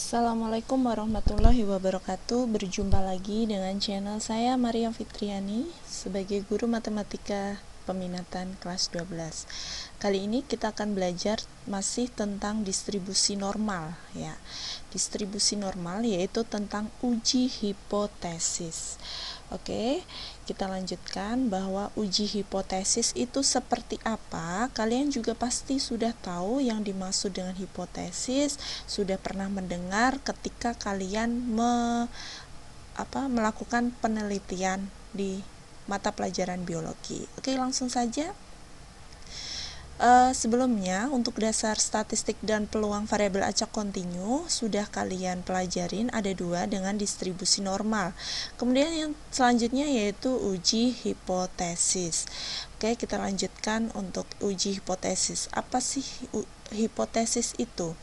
Assalamualaikum warahmatullahi wabarakatuh. Berjumpa lagi dengan channel saya Maria Fitriani sebagai guru matematika peminatan kelas 12. Kali ini kita akan belajar masih tentang distribusi normal ya. Distribusi normal yaitu tentang uji hipotesis. Oke, kita lanjutkan bahwa uji hipotesis itu seperti apa. Kalian juga pasti sudah tahu yang dimaksud dengan hipotesis, sudah pernah mendengar ketika kalian melakukan penelitian di mata pelajaran biologi. Oke, langsung saja. Sebelumnya, untuk dasar statistik dan peluang variabel acak kontinu sudah kalian pelajarin, ada dua dengan distribusi normal. Kemudian yang selanjutnya yaitu uji hipotesis. Oke, kita lanjutkan untuk uji hipotesis. Apa sih hipotesis itu?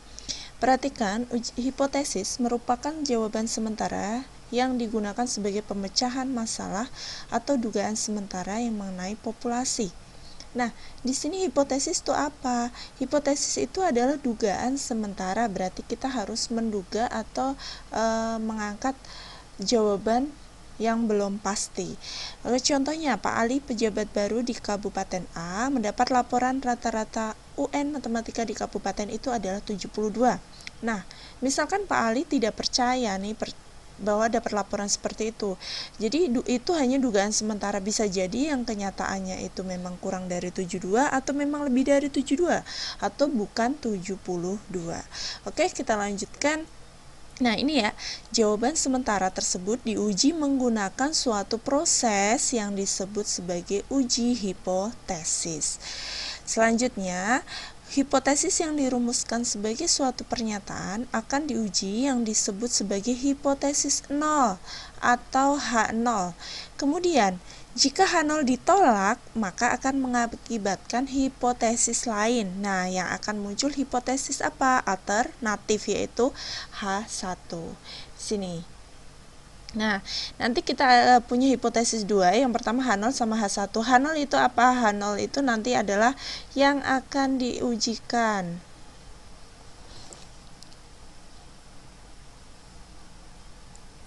Perhatikan, hipotesis merupakan jawaban sementara yang digunakan sebagai pemecahan masalah atau dugaan sementara yang mengenai populasi. Nah, di sini hipotesis itu apa? Hipotesis itu adalah dugaan sementara, berarti kita harus menduga atau mengangkat jawaban yang belum pasti. Lalu contohnya, Pak Ali, pejabat baru di Kabupaten A, mendapat laporan rata-rata UN matematika di kabupaten itu adalah 72. Nah, misalkan Pak Ali tidak percaya nih bahwa dapat laporan seperti itu. Jadi itu hanya dugaan sementara, bisa jadi yang kenyataannya itu memang kurang dari 72 atau memang lebih dari 72 atau bukan 72. Oke, kita lanjutkan. Nah, ini ya, jawaban sementara tersebut diuji menggunakan suatu proses yang disebut sebagai uji hipotesis. Selanjutnya, hipotesis yang dirumuskan sebagai suatu pernyataan akan diuji yang disebut sebagai hipotesis nol atau H0. Kemudian, jika H0 ditolak, maka akan mengakibatkan hipotesis lain. Nah, yang akan muncul hipotesis apa? Alternatif, yaitu H1. Sini. Nah, nanti kita punya hipotesis 2, yang pertama H0 sama H1. H0 itu apa? H0 itu nanti adalah yang akan diujikan.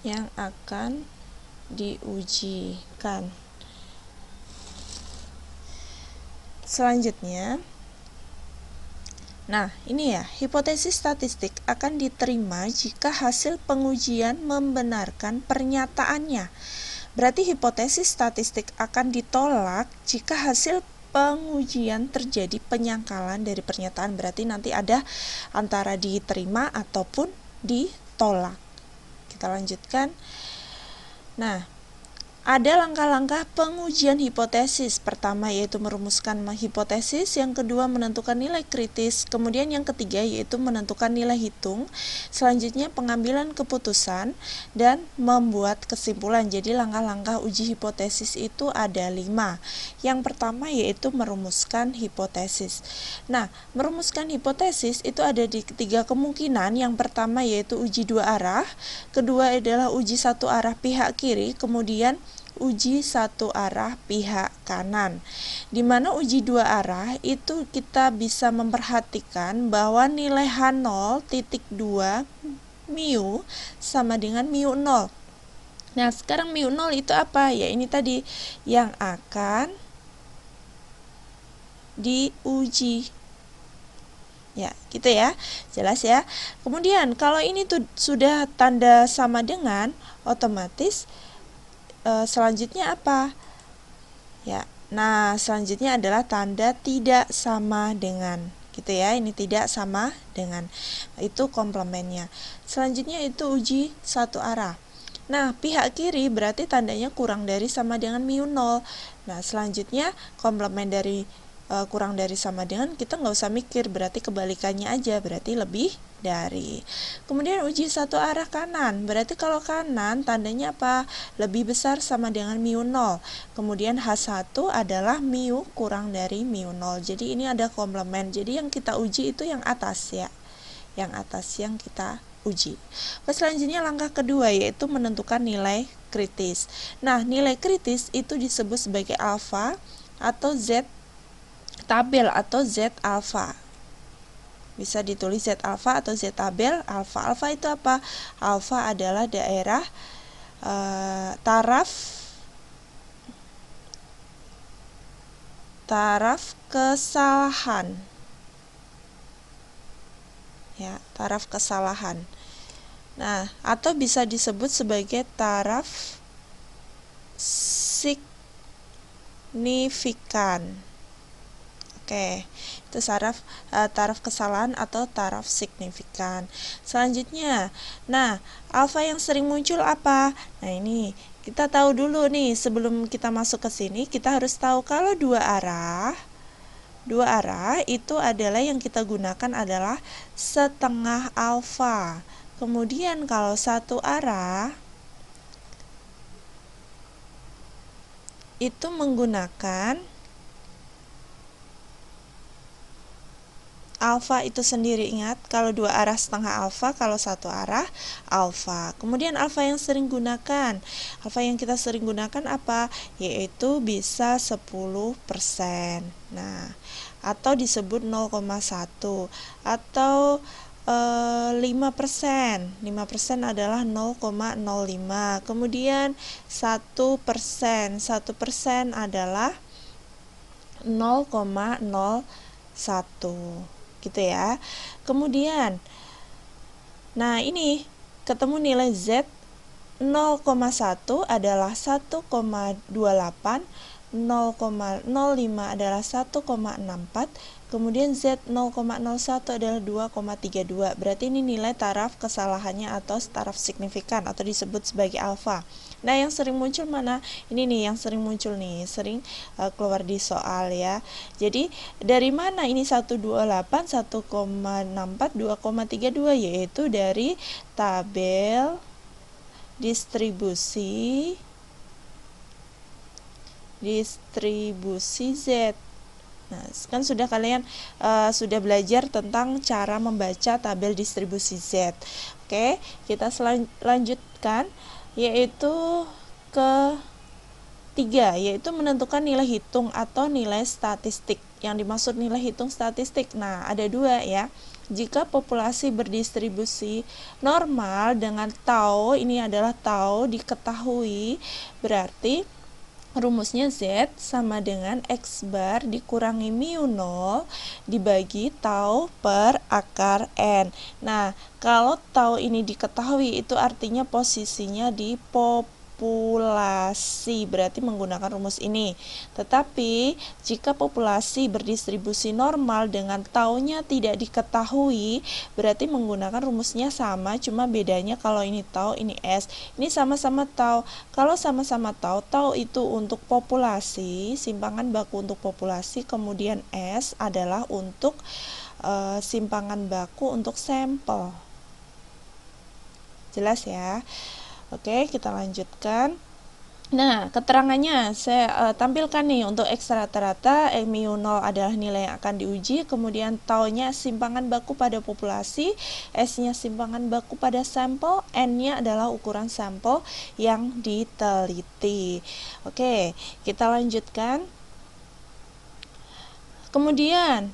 Yang akan diujikan. Selanjutnya, nah, ini ya, hipotesis statistik akan diterima jika hasil pengujian membenarkan pernyataannya. Berarti hipotesis statistik akan ditolak jika hasil pengujian terjadi penyangkalan dari pernyataan. Berarti nanti ada antara diterima ataupun ditolak. Kita lanjutkan. Nah, ada langkah-langkah pengujian hipotesis. Pertama yaitu merumuskan hipotesis, yang kedua menentukan nilai kritis, kemudian yang ketiga yaitu menentukan nilai hitung, selanjutnya pengambilan keputusan, dan membuat kesimpulan. Jadi langkah-langkah uji hipotesis itu ada 5. Yang pertama yaitu merumuskan hipotesis. Nah, merumuskan hipotesis itu ada di 3 kemungkinan. Yang pertama yaitu uji 2 arah, kedua adalah uji 1 arah pihak kiri, kemudian uji 1 arah pihak kanan. Di mana uji 2 arah itu kita bisa memperhatikan bahwa nilai H0.2 mu sama dengan mu 0. Nah, sekarang mu 0 itu apa? Ya, ini tadi yang akan diuji. Ya, gitu ya. Jelas ya. Kemudian kalau ini tuh sudah tanda sama dengan, otomatis selanjutnya apa? Ya, nah selanjutnya adalah tanda tidak sama dengan, gitu ya. Ini tidak sama dengan, itu komplemennya. Selanjutnya itu uji 1 arah. Nah, pihak kiri berarti tandanya kurang dari sama dengan mu 0. Nah, selanjutnya komplemen dari kurang dari sama dengan, kita nggak usah mikir, berarti kebalikannya aja, berarti lebih dari. Kemudian uji 1 arah kanan, berarti kalau kanan tandanya apa? Lebih besar sama dengan mu 0. Kemudian H1 adalah mu kurang dari mu 0. Jadi ini ada komplemen. Jadi yang kita uji itu yang atas ya. Yang atas yang kita uji. Selanjutnya langkah kedua yaitu menentukan nilai kritis. Nah, nilai kritis itu disebut sebagai alfa atau Z tabel atau Z alfa. Bisa ditulis Z alfa atau Z tabel. Alfa itu apa? Alfa adalah daerah taraf kesalahan. Ya, taraf kesalahan. Nah, atau bisa disebut sebagai taraf signifikan. Oke, itu taraf kesalahan atau taraf signifikan. Selanjutnya, nah, alfa yang sering muncul apa? Nah, ini kita tahu dulu nih, sebelum kita masuk ke sini, kita harus tahu kalau dua arah itu adalah yang kita gunakan adalah setengah alfa. Kemudian kalau satu arah itu menggunakan alfa itu sendiri. Ingat, kalau dua arah setengah alfa, kalau satu arah alfa. Kemudian alfa yang kita sering gunakan apa? Yaitu bisa 10%. Nah, atau disebut 0,1 atau 5%. 5% adalah 0,05. Kemudian 1%. 1% adalah 0,01. Gitu ya. Kemudian nah ini ketemu nilai Z 0,1 adalah 1,28, 0,05 adalah 1,64, kemudian Z 0,01 adalah 2,32. Berarti ini nilai taraf kesalahannya atau taraf signifikan atau disebut sebagai alfa. Nah, yang sering muncul mana? Ini nih yang sering muncul nih, sering keluar di soal ya. Jadi, dari mana ini 128, 1,64, 2,32, yaitu dari tabel distribusi Z. Nah, kan sudah kalian sudah belajar tentang cara membaca tabel distribusi Z. Oke, kita lanjutkan, yaitu ketiga, yaitu menentukan nilai hitung atau nilai statistik. Yang dimaksud nilai hitung statistik, nah ada dua ya. Jika populasi berdistribusi normal dengan tau, ini adalah tau diketahui, berarti rumusnya Z sama dengan X bar dikurangi mu 0 dibagi tau per akar N. Nah, kalau tau ini diketahui, itu artinya posisinya di populasi, berarti menggunakan rumus ini. Tetapi jika populasi berdistribusi normal dengan taunya tidak diketahui, berarti menggunakan rumusnya sama, cuma bedanya kalau ini tau, ini S. Ini sama-sama tau. Kalau sama-sama tau itu untuk populasi, simpangan baku untuk populasi, kemudian S adalah untuk simpangan baku untuk sampel. Jelas ya? Oke, kita lanjutkan. Nah, keterangannya saya tampilkan nih untuk X rata-rata, mu 0 adalah nilai yang akan diuji, kemudian tau-nya simpangan baku pada populasi, S-nya simpangan baku pada sampel, N-nya adalah ukuran sampel yang diteliti. Oke, kita lanjutkan. Kemudian,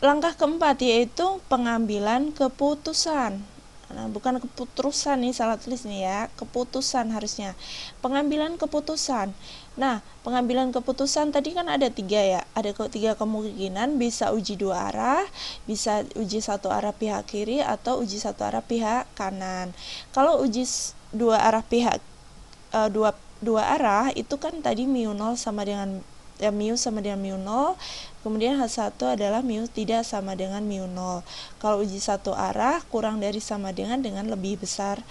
langkah keempat yaitu pengambilan keputusan. Nah, bukan keputusan nih, salah tulis nih ya, keputusan harusnya. Pengambilan keputusan. Nah, pengambilan keputusan tadi kan ada 3 ya, ada 3 kemungkinan, bisa uji 2 arah, bisa uji 1 arah pihak kiri, atau uji 1 arah pihak kanan. Kalau uji 2 arah pihak dua arah itu kan tadi mu 0 sama dengan mu sama dengan mu 0, kemudian H1 adalah mu tidak sama dengan mu 0. Kalau uji 1 arah kurang dari sama dengan lebih besar.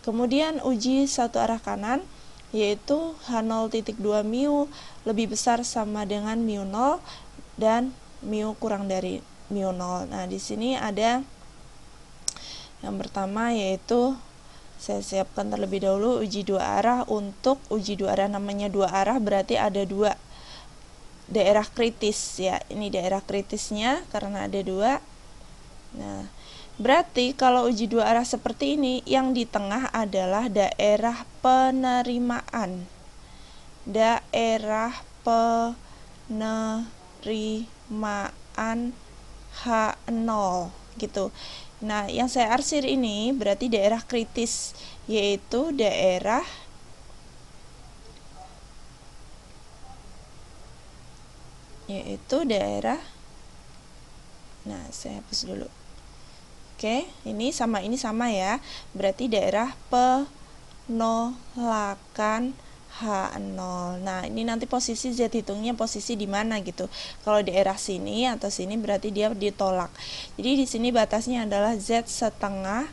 Kemudian uji 1 arah kanan, yaitu H0.2 mu lebih besar sama dengan mu 0 dan mu kurang dari mu 0. Nah, di sini ada yang pertama, yaitu saya siapkan terlebih dahulu uji 2 arah. Untuk uji 2 arah, namanya 2 arah berarti ada 2 daerah kritis ya. Ini daerah kritisnya karena ada 2. Nah, berarti kalau uji 2 arah seperti ini, yang di tengah adalah daerah penerimaan. Daerah penerimaan H0 gitu. Nah, yang saya arsir ini berarti daerah kritis, yaitu daerah nah, saya hapus dulu. Oke, ini sama ya. Berarti daerah penolakan H0. Nah, ini nanti posisi Z hitungnya posisi di mana gitu. Kalau daerah sini atau sini berarti dia ditolak. Jadi di sini batasnya adalah Z setengah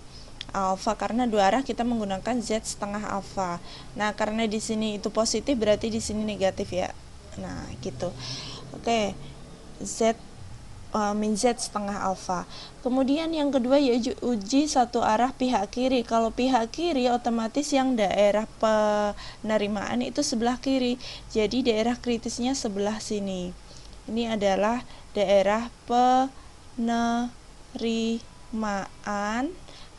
alfa, karena dua arah kita menggunakan Z setengah alfa. Nah, karena di sini itu positif berarti di sini negatif ya. Nah, gitu. Oke. Z min Z setengah alfa. Kemudian yang kedua yaitu uji satu arah pihak kiri. Kalau pihak kiri otomatis yang daerah penerimaan itu sebelah kiri. Jadi daerah kritisnya sebelah sini. Ini adalah daerah penerimaan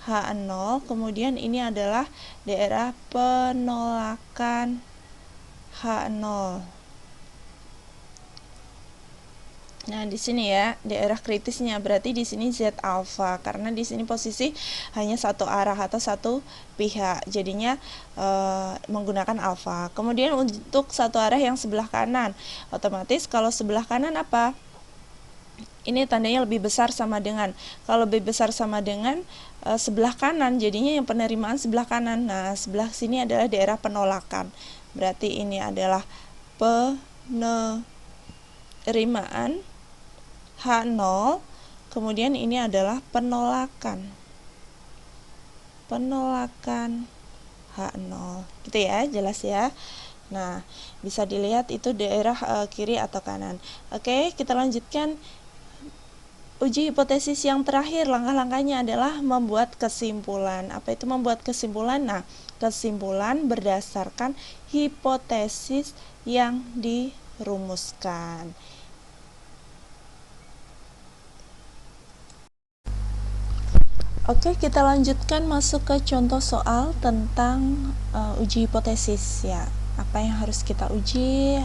H0. Kemudian ini adalah daerah penolakan H0. Nah, di sini ya daerah kritisnya berarti di sini Z alfa, karena di sini posisi hanya satu arah atau satu pihak, jadinya menggunakan alfa. Kemudian untuk satu arah yang sebelah kanan, otomatis kalau sebelah kanan apa? Ini tandanya lebih besar sama dengan, kalau lebih besar sama dengan sebelah kanan, jadinya yang penerimaan sebelah kanan. Nah, sebelah sini adalah daerah penolakan, berarti ini adalah penerimaan H0, kemudian ini adalah penolakan H0 gitu ya, jelas ya. Nah, bisa dilihat itu daerah kiri atau kanan. Oke, kita lanjutkan uji hipotesis yang terakhir. Langkah-langkahnya adalah membuat kesimpulan. Apa itu membuat kesimpulan? Nah, kesimpulan berdasarkan hipotesis yang dirumuskan. Oke, kita lanjutkan masuk ke contoh soal tentang uji hipotesis ya. Apa yang harus kita uji?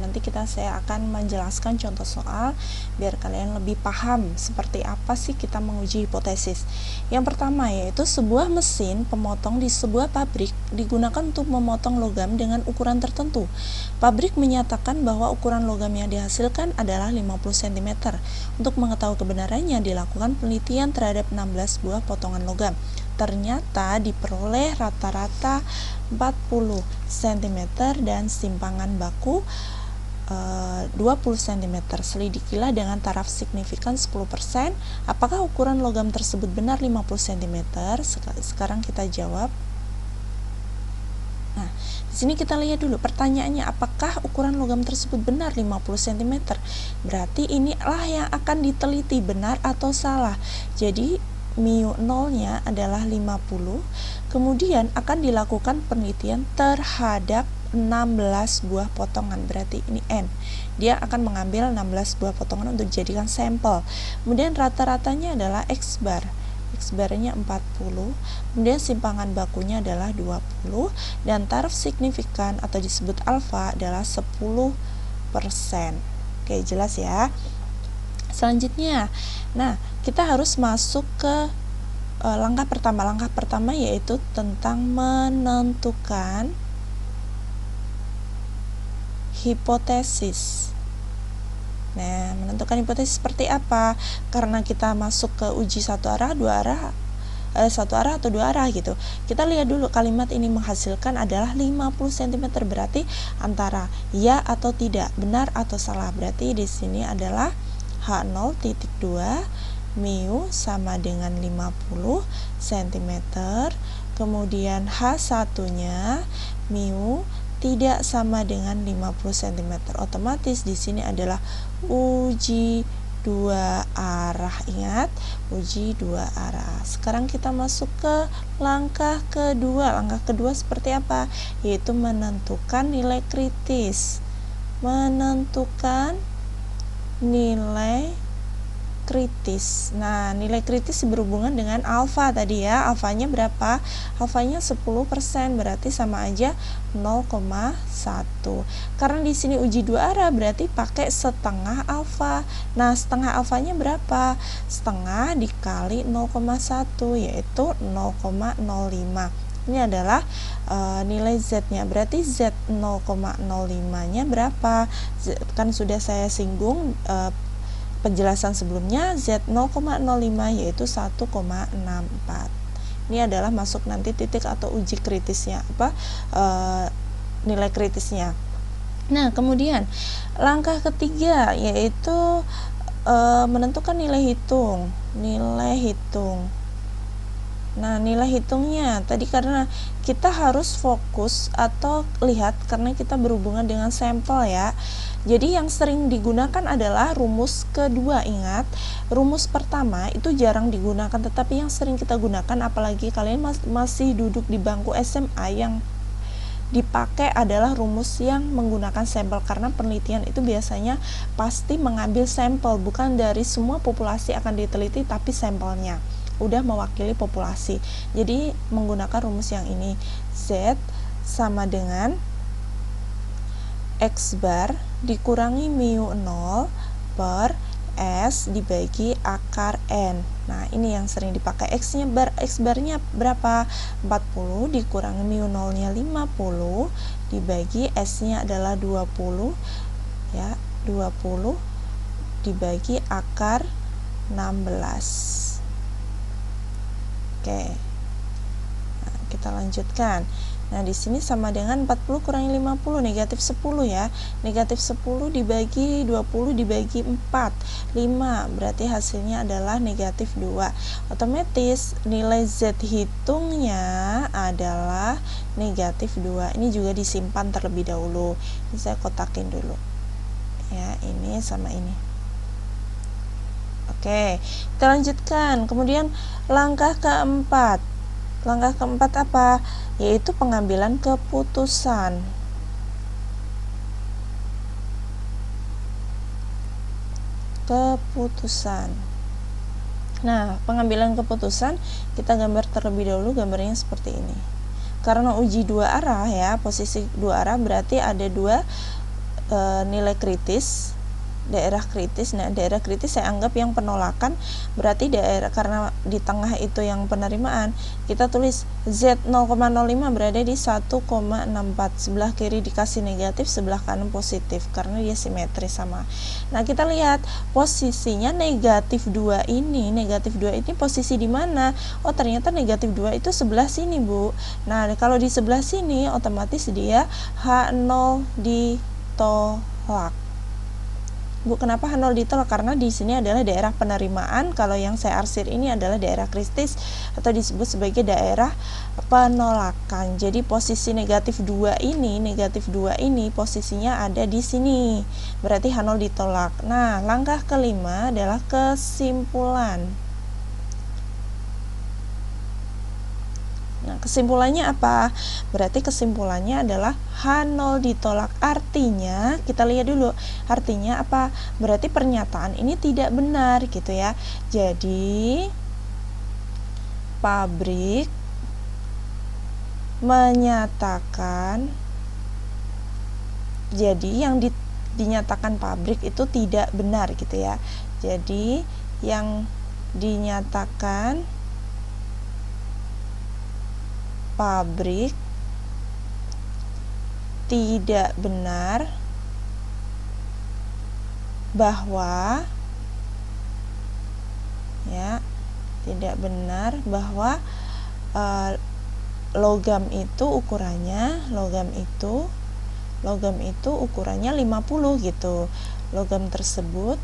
Nanti saya akan menjelaskan contoh soal biar kalian lebih paham seperti apa sih kita menguji hipotesis. Yang pertama yaitu sebuah mesin pemotong di sebuah pabrik digunakan untuk memotong logam dengan ukuran tertentu. Pabrik menyatakan bahwa ukuran logam yang dihasilkan adalah 50 cm. Untuk mengetahui kebenarannya dilakukan penelitian terhadap 16 buah potongan logam. Ternyata diperoleh rata-rata 40 cm dan simpangan baku 20 cm. Selidikilah dengan taraf signifikan 10%. Apakah ukuran logam tersebut benar 50 cm? Sekarang kita jawab. Nah, di sini kita lihat dulu pertanyaannya, apakah ukuran logam tersebut benar 50 cm? Berarti inilah yang akan diteliti benar atau salah. Jadi mu nolnya adalah 50. Kemudian akan dilakukan penelitian terhadap 16 buah potongan, berarti ini N. Dia akan mengambil 16 buah potongan untuk dijadikan sampel. Kemudian rata-ratanya adalah X bar. X barnya 40. Kemudian simpangan bakunya adalah 20 dan taraf signifikan atau disebut alfa adalah 10%. Oke, jelas ya. Selanjutnya, nah, kita harus masuk ke langkah pertama. Langkah pertama yaitu tentang menentukan hipotesis. Nah, menentukan hipotesis seperti apa? Karena kita masuk ke uji satu arah, satu arah atau dua arah gitu. Kita lihat dulu kalimat ini menghasilkan adalah 50 cm, berarti antara ya atau tidak, benar atau salah. Berarti di sini adalah H0.2 mu sama dengan 50 cm. Kemudian H1-nya mu tidak sama dengan 50 cm. Otomatis di sini adalah uji dua arah. Ingat, uji dua arah. Sekarang kita masuk ke langkah kedua. Langkah kedua seperti apa? Yaitu menentukan nilai kritis. Menentukan nilai kritis. Nah, nilai kritis berhubungan dengan alfa tadi ya. Alfanya berapa? Alfanya 10%, berarti sama aja 0,1. Karena di sini uji dua arah berarti pakai setengah alfa. Nah, setengah alfanya berapa? Setengah dikali 0,1 yaitu 0,05. Ini adalah nilai Z-nya. Berarti Z 0,05-nya berapa? Kan sudah saya singgung penjelasan sebelumnya, Z 0,05 yaitu 1,64. Ini adalah masuk nanti titik atau uji kritisnya, nilai kritisnya. Nah, kemudian langkah ketiga yaitu menentukan nilai hitung. Nah, nilai hitungnya tadi karena kita harus fokus atau lihat karena kita berhubungan dengan sampel ya. Jadi yang sering digunakan adalah rumus kedua. Ingat, rumus pertama itu jarang digunakan, tetapi yang sering kita gunakan apalagi kalian masih duduk di bangku SMA, yang dipakai adalah rumus yang menggunakan sampel karena penelitian itu biasanya pasti mengambil sampel, bukan dari semua populasi akan diteliti tapi sampelnya udah mewakili populasi. Jadi menggunakan rumus yang ini, Z sama dengan X bar dikurangi mu 0 per S dibagi akar N. Nah, ini yang sering dipakai. X barnya berapa? 40 dikurangi mu 0-nya 50 dibagi S-nya adalah 20 ya, 20 dibagi akar 16. Oke. Nah, kita lanjutkan. Nah, di sini sama dengan 40 kurangi 50, negatif 10 ya. Negatif 10 dibagi 20 dibagi 4, 5. Berarti hasilnya adalah negatif 2. Otomatis nilai Z hitungnya adalah negatif 2. Ini juga disimpan terlebih dahulu. Ini saya kotakin dulu. Ya, ini sama ini. Oke, kita lanjutkan. Kemudian langkah keempat. Langkah keempat apa? Yaitu pengambilan keputusan. Nah, pengambilan keputusan kita gambar terlebih dahulu. Gambarnya seperti ini. Karena uji dua arah ya, posisi dua arah berarti ada dua nilai kritis, daerah kritis. Nah, daerah kritis saya anggap yang penolakan, berarti daerah karena di tengah itu yang penerimaan, kita tulis Z 0,05 berada di 1,64. Sebelah kiri dikasih negatif, sebelah kanan positif karena dia simetris sama. Nah, kita lihat posisinya negatif 2 ini. Negatif 2 ini posisi di mana? Oh, ternyata negatif 2 itu sebelah sini, Bu. Nah, kalau di sebelah sini otomatis dia H0 ditolak. Bu, kenapa H0 ditolak? Karena di sini adalah daerah penerimaan. Kalau yang saya arsir ini adalah daerah kritis atau disebut sebagai daerah penolakan. Jadi posisi negatif 2 ini posisinya ada di sini. Berarti H0 ditolak. Nah, langkah kelima adalah kesimpulan. Nah, kesimpulannya apa? Berarti kesimpulannya adalah H0 ditolak. Artinya, kita lihat dulu. Artinya apa? Berarti pernyataan ini tidak benar gitu ya. Jadi, pabrik menyatakan, jadi yang dinyatakan pabrik itu tidak benar gitu ya. Jadi, yang dinyatakan pabrik tidak benar bahwa logam itu ukurannya 50 gitu. Logam tersebut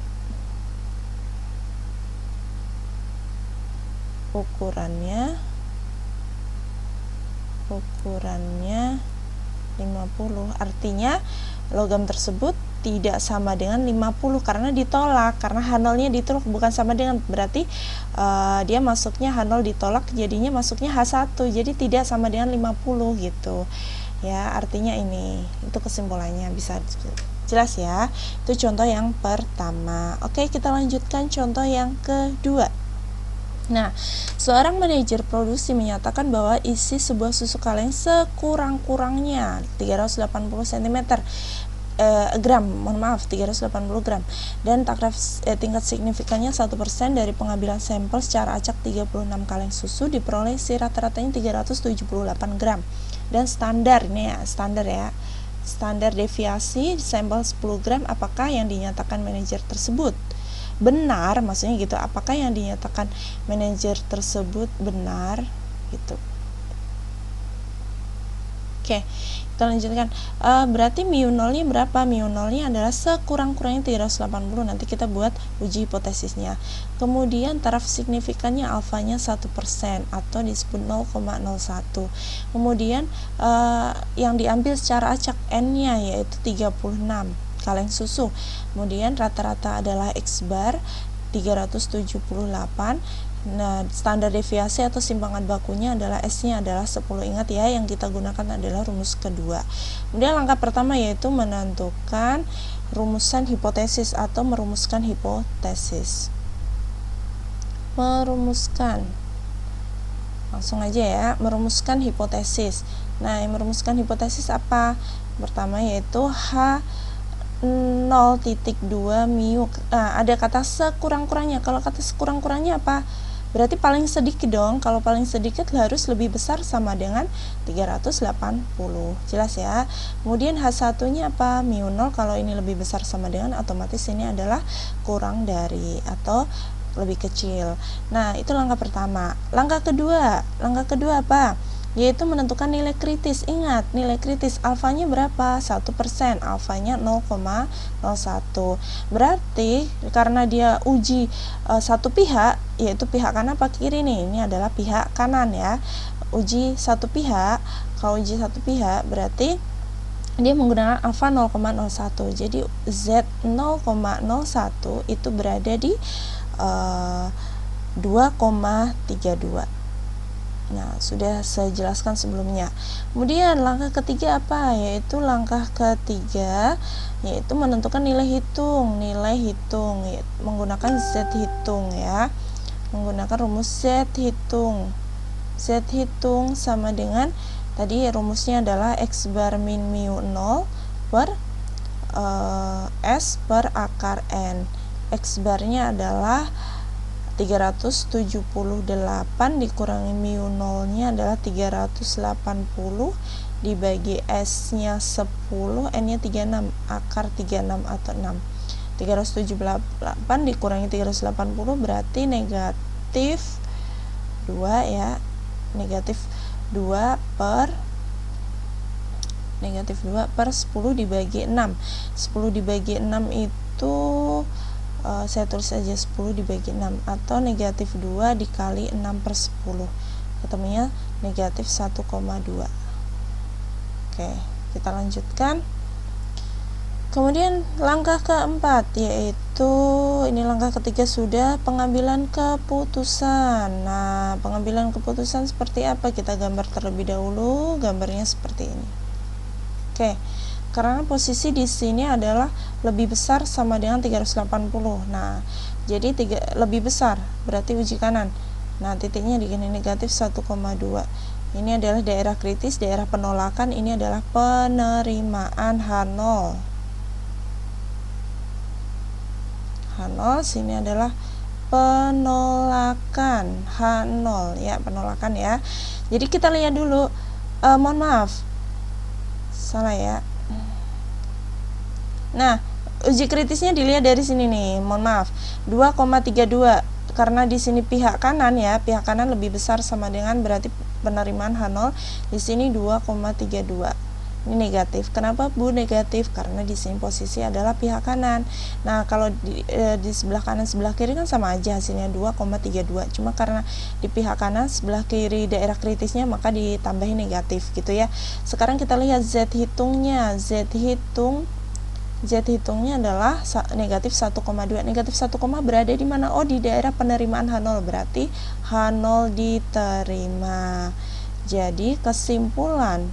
ukurannya 50. Artinya logam tersebut tidak sama dengan 50 karena ditolak, karena H0-nya ditolak, bukan sama dengan, berarti dia masuknya H0 ditolak, jadinya masuknya H1, jadi tidak sama dengan 50 gitu ya. Artinya ini, itu kesimpulannya bisa Jelas ya? Itu contoh yang pertama. Oke, kita lanjutkan contoh yang kedua. Nah, seorang manajer produksi menyatakan bahwa isi sebuah susu kaleng sekurang-kurangnya 380 cm gram, 380 gram, dan tingkat signifikannya 1% dari pengambilan sampel secara acak 36 kaleng susu diperoleh isi rata-ratanya 378 gram. Dan standar deviasi sampel 10 gram apakah yang dinyatakan manajer tersebut benar, maksudnya gitu, apakah yang dinyatakan manajer tersebut benar gitu. Oke, kita lanjutkan. Berarti mu nolnya berapa? Mu nolnya adalah sekurang-kurangnya 380. Nanti kita buat uji hipotesisnya. Kemudian taraf signifikannya alfanya 1% atau disebut 0,01. Kemudian yang diambil secara acak n-nya yaitu 36 kaleng susu. Kemudian rata-rata adalah X bar 378. Nah, standar deviasi atau simpangan bakunya adalah S-nya adalah 10. Ingat ya, yang kita gunakan adalah rumus kedua. Kemudian langkah pertama yaitu menentukan rumusan hipotesis atau merumuskan hipotesis. Langsung aja ya, merumuskan hipotesis. Nah, yang merumuskan hipotesis apa? Pertama yaitu H 0.2 mu. Ada kata sekurang-kurangnya. Kalau kata sekurang-kurangnya apa? Berarti paling sedikit dong. Kalau paling sedikit harus lebih besar sama dengan 380. Jelas ya. Kemudian H1-nya apa? Mu 0. Kalau ini lebih besar sama dengan, otomatis ini adalah kurang dari atau lebih kecil. Nah, itu langkah pertama. Langkah kedua apa? Yaitu menentukan nilai kritis. Ingat, nilai kritis alfanya berapa? 1%, alfanya 0,01. Berarti karena dia uji satu pihak, yaitu pihak kanan apa kiri nih? Ini adalah pihak kanan ya. Uji satu pihak. Kalau uji satu pihak berarti dia menggunakan alfa 0,01. Jadi Z 0,01 itu berada di 2,32. Nah, sudah saya jelaskan sebelumnya. Kemudian langkah ketiga apa? Yaitu menentukan nilai hitung, menggunakan Z hitung ya. Menggunakan rumus Z hitung. Z hitung sama dengan tadi rumusnya adalah X bar min mu 0 per S per akar N. X barnya adalah 378 dikurangi mu 0-nya adalah 380 dibagi S-nya 10, N-nya 36, akar 36 atau 6. 378 dikurangi 380 berarti negatif 2 ya. Negatif 2 per 10 dibagi 6. 10 dibagi 6 itu saya tulis aja 10 dibagi 6 atau negatif 2 dikali 6 per 10, ketemunya negatif 1,2. Oke, kita lanjutkan. Kemudian langkah keempat yaitu ini langkah ketiga sudah pengambilan keputusan. Nah, pengambilan keputusan seperti apa? Kita gambar terlebih dahulu. Gambarnya seperti ini. Oke. Karena posisi di sini adalah lebih besar sama dengan 380. Nah, jadi lebih besar berarti uji kanan. Nah, titiknya di sini negatif 1,2. Ini adalah daerah kritis, daerah penolakan. Ini adalah penerimaan H0. Sini adalah penolakan H0 ya, penolakan ya. Jadi kita lihat dulu. Mohon maaf. Salah ya. Nah, uji kritisnya dilihat dari sini nih, mohon maaf, 2,32 karena di sini pihak kanan ya, pihak kanan lebih besar sama dengan berarti penerimaan H0 di sini 2,32. Ini negatif. Kenapa Bu negatif? Karena di sini posisi adalah pihak kanan. Nah, kalau di sebelah kanan sebelah kiri kan sama aja hasilnya 2,32. Cuma karena di pihak kanan sebelah kiri daerah kritisnya maka ditambahin negatif gitu ya. Sekarang kita lihat Z hitungnya. Z hitungnya adalah negatif 1,2. Negatif 1, berada di mana? Oh, di daerah penerimaan H0. Berarti H0 diterima. Jadi kesimpulannya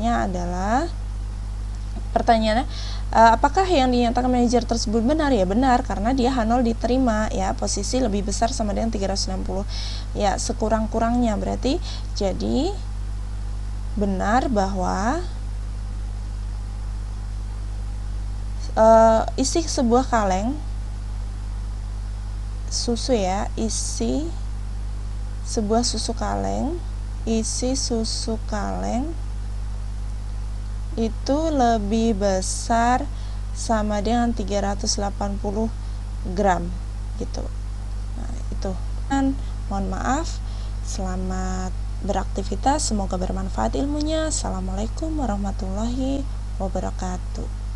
adalah Pertanyaannya, apakah yang dinyatakan manajer tersebut benar? Ya benar, karena dia H0 diterima, ya posisi lebih besar sama dengan 360, ya sekurang-kurangnya, berarti jadi benar bahwa isi sebuah kaleng susu, ya, isi sebuah susu kaleng, isi susu kaleng itu lebih besar sama dengan 380 gram gitu. Nah, itu. Dan mohon maaf, selamat beraktivitas, semoga bermanfaat ilmunya. Assalamualaikum warahmatullahi wabarakatuh.